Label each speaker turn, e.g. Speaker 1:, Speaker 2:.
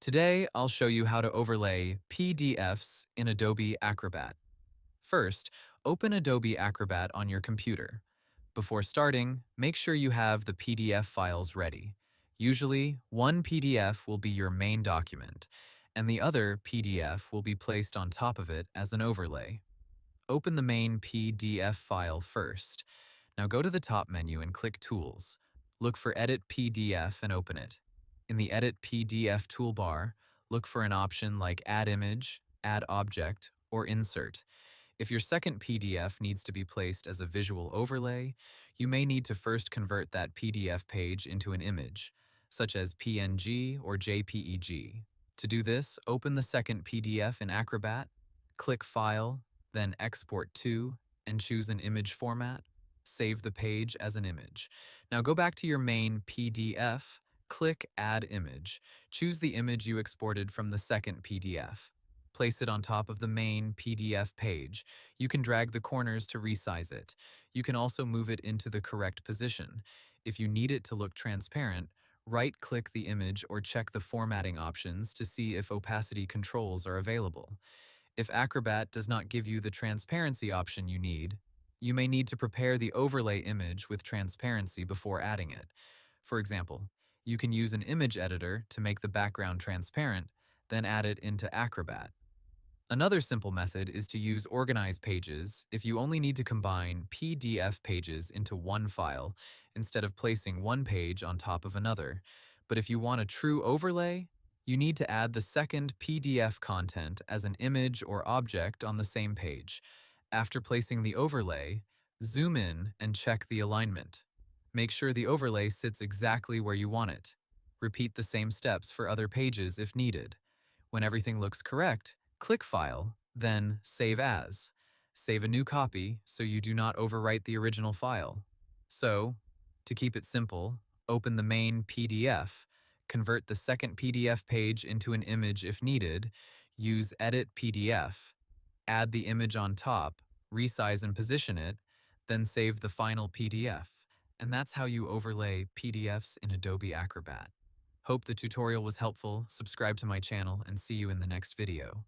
Speaker 1: Today, I'll show you how to overlay PDFs in Adobe Acrobat. First, open Adobe Acrobat on your computer. Before starting, make sure you have the PDF files ready. Usually, one PDF will be your main document, and the other PDF will be placed on top of it as an overlay. Open the main PDF file first. Now go to the top menu and click Tools. Look for Edit PDF and open it. In the Edit PDF toolbar, look for an option like Add Image, Add Object, or Insert. If your second PDF needs to be placed as a visual overlay, you may need to first convert that PDF page into an image, such as PNG or JPEG. To do this, open the second PDF in Acrobat, click File, then Export to, and choose an image format. Save the page as an image. Now go back to your main PDF, click Add Image. Choose the image you exported from the second PDF. Place it on top of the main PDF page. You can drag the corners to resize it. You can also move it into the correct position. If you need it to look transparent, right-click the image or check the formatting options to see if opacity controls are available. If Acrobat does not give you the transparency option you need, you may need to prepare the overlay image with transparency before adding it. For example, you can use an image editor to make the background transparent, then add it into Acrobat. Another simple method is to use Organize Pages if you only need to combine PDF pages into one file instead of placing one page on top of another. But if you want a true overlay, you need to add the second PDF content as an image or object on the same page. After placing the overlay, zoom in and check the alignment. Make sure the overlay sits exactly where you want it. Repeat the same steps for other pages if needed. When everything looks correct, click File, then Save As. Save a new copy so you do not overwrite the original file. So, to keep it simple, open the main PDF, convert the second PDF page into an image if needed, use Edit PDF, add the image on top, resize and position it, then save the final PDF. And that's how you overlay PDFs in Adobe Acrobat. Hope the tutorial was helpful, subscribe to my channel, and see you in the next video.